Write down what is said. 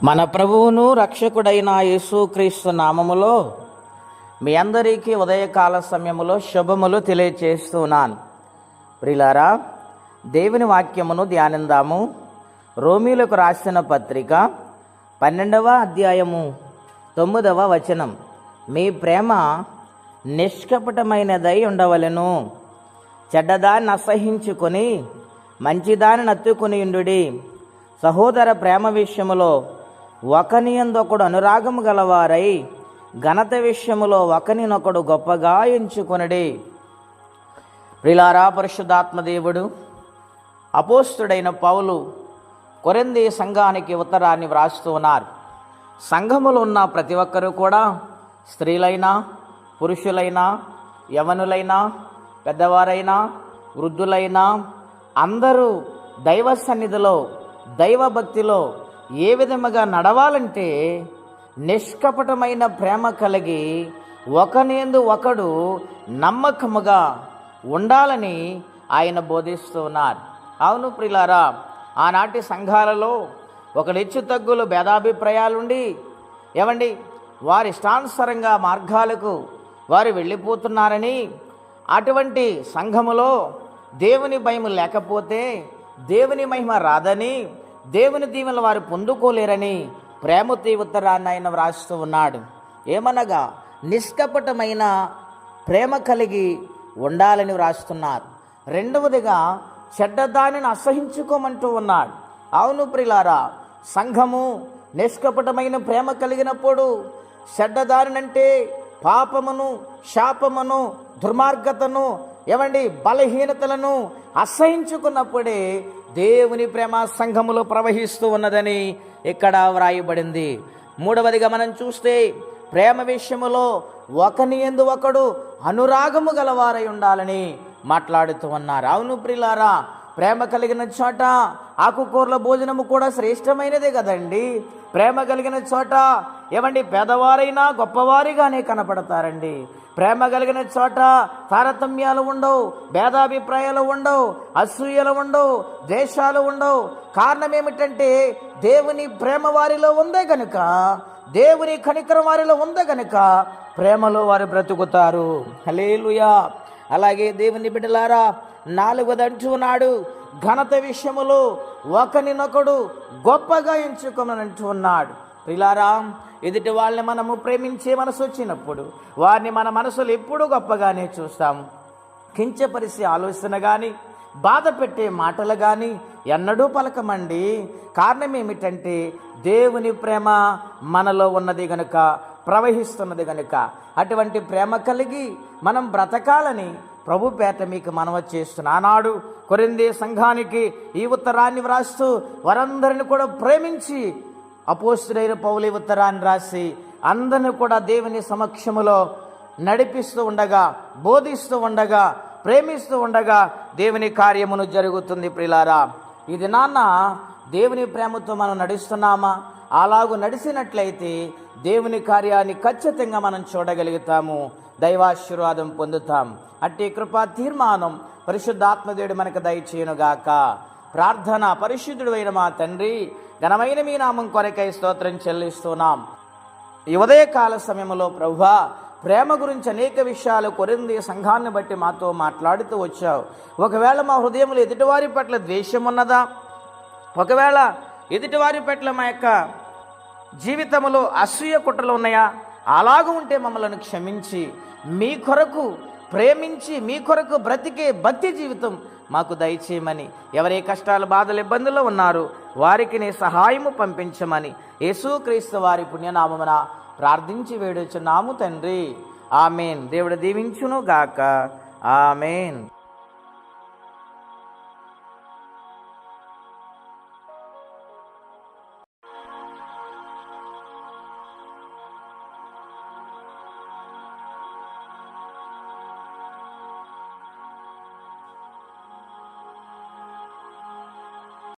మన ప్రభువును రక్షకుడైన యేసుక్రీస్తు నామములో మీ అందరికీ ఉదయకాల సమయములో శుభములు తెలియచేస్తున్నాను. ప్రియులారా, దేవుని వాక్యమును ధ్యానిందాము. రోమీలకు రాసిన పత్రిక 12వ అధ్యాయము 9వ వచనం. మీ ప్రేమ నిష్కపటమైనదై ఉండవలెను, చెడ్డదాన్ని అసహించుకొని మంచిదాన్ని నత్తుకుని ఉండుడి. సహోదర ప్రేమ విషయములో ఒకనియందొకడు అనురాగము గలవారై ఘనత విషయములో ఒకనినొకడు గొప్పగా ఎంచుకొనుడి. ప్రియులారా, పరిశుద్ధాత్మ దేవుడు అపోస్తుడైన పౌలు కొరింథీ సంఘానికి ఉత్తరాన్ని వ్రాస్తూ ఉన్నారు. సంఘములో ఉన్న ప్రతి ఒక్కరూ కూడా, స్త్రీలైనా పురుషులైనా యవనులైనా పెద్దవారైనా వృద్ధులైనా అందరూ దైవ సన్నిధిలో దైవభక్తిలో ఏ విధముగా నడవాలంటే నిష్కపటమైన ప్రేమ కలిగి ఒకనియందు ఒకడు నమ్మకముగా ఉండాలని ఆయన బోధిస్తూ ఉన్నారు. అవును ప్రియులారా, ఆనాటి సంఘాలలో ఒకరి హెచ్చు తగ్గులు భేదాభిప్రాయాలుండి వారి ఇష్టానుసారంగా మార్గాలకు వారు వెళ్ళిపోతున్నారని, అటువంటి సంఘములో దేవుని భయం లేకపోతే దేవుని మహిమ రాదని, దేవుని దీవెనలు వారు పొందుకోలేరని ప్రేమతో ఉత్తరాన్ని ఆయన వ్రాస్తూ ఉన్నాడు. ఏమనగా నిష్కపటమైన ప్రేమ కలిగి ఉండాలని వ్రాస్తున్నారు. రెండవదిగా చెడ్డదానిని అసహించుకోమంటూ ఉన్నాడు. అవును ప్రియులారా, సంఘము నిష్కపటమైన ప్రేమ కలిగినప్పుడు చెడ్డదానినంటే పాపమును, శాపమును, దుర్మార్గతను, బలహీనతలను అసహించుకున్నప్పుడే దేవుని ప్రేమ సంఘములో ప్రవహిస్తూ ఉన్నదని ఇక్కడ వ్రాయబడింది. మూడవదిగా మనం చూస్తే ప్రేమ విషయములో ఒకనియందు ఒకడు అనురాగము గలవారై ఉండాలని మాట్లాడుతూ ఉన్నారు. అవును ప్రియులారా, ప్రేమ కలిగిన చోట ఆకుకూరల భోజనము కూడా శ్రేష్టమైనదే కదండి. ప్రేమ కలిగిన చోట పేదవారైనా గొప్పవారిగానే కనపడతారండి. ప్రేమ కలిగిన చోట తారతమ్యాలు ఉండవు, భేదాభిప్రాయాలు ఉండవు, అసూయలు ఉండవు, ద్వేషాలు ఉండవు. కారణం ఏమిటంటే దేవుని ప్రేమ వారిలో ఉందే గనుక, దేవుని కనికరం వారిలో ఉందే గనుక ప్రేమలో వారు బ్రతుకుతారు. హల్లెలూయా. అలాగే దేవుని బిడ్డలారా, 4వది అంటున్నాడు, ఘనత విషయములో ఒకనినొకడు గొప్పగా ఎంచుకోమని అంటూ ఉన్నాడు. ప్రియులారా, ఎదుటి వాళ్ళని మనము ప్రేమించే మనసు వచ్చినప్పుడు వారిని మన మనసులు ఎప్పుడూ గొప్పగానే చూస్తాము. కించపరిచే ఆలోచన కానీ, బాధ పెట్టే మాటలు కానీ ఎన్నడూ పలకమండి. కారణం ఏమిటంటే దేవుని ప్రేమ మనలో ఉన్నది గనుక, ప్రవహిస్తున్నది గనుక. అటువంటి ప్రేమ కలిగి మనం బ్రతకాలని ప్రభు పేట మీకు మనవి చేస్తున్నా. ఆనాడు కొరింథీ సంఘానికి ఈ ఉత్తరాన్ని వ్రాస్తూ వారందరిని కూడా ప్రేమించి అపోస్తుడైన పౌలు ఉత్తరాన్ని రాసి అందరిని కూడా దేవుని సమక్షములో నడిపిస్తూ ఉండగా, బోధిస్తూ ఉండగా, ప్రేమిస్తూ ఉండగా దేవుని కార్యమును జరుగుతుంది. ప్రియులారా, ఇది దేవుని ప్రేమతో మనం నడుస్తున్నామా? అలాగూ నడిచినట్లయితే దేవుని కార్యాన్ని ఖచ్చితంగా మనం చూడగలుగుతాము, దైవాశీర్వాదం పొందుతాం. అట్టి కృపా తీర్మానం పరిశుద్ధాత్మదేవుడు మనకు దయచేయునుగాక. ప్రార్థన. పరిశుద్ధుడు అయిన మా తండ్రి, ఘనమైన మీ నామం కొరకై స్తోత్రం చెల్లిస్తున్నాం. ఈ ఉదయకాల సమయంలో ప్రభువా, ప్రేమ గురించి అనేక విషయాలు కొరింథీ సంఘాన్ని బట్టి మాతో మాట్లాడుతూ వచ్చావు. ఒకవేళ మా హృదయంలో ఎదుటివారి పట్ల ద్వేషం ఉన్నదా? ఒకవేళ ఎదుటివారి పట్ల మా యొక్క జీవితంలో అసూయ కుట్రలు ఉన్నాయా? అలాగూ ఉంటే మమ్మల్ని క్షమించి మీ కొరకు ప్రేమించి మీ కొరకు బ్రతికే భక్తి జీవితం మాకు దయచేయమని, ఎవరే కష్టాలు, బాధలు, ఇబ్బందుల్లో ఉన్నారో వారికి నీ సహాయము పంపించమని యేసుక్రీస్తు వారి పుణ్యనామమున ప్రార్థించి వేడుచున్నాము తండ్రి. ఆమెన్. దేవుడు దీవించును గాక. ఆమెన్.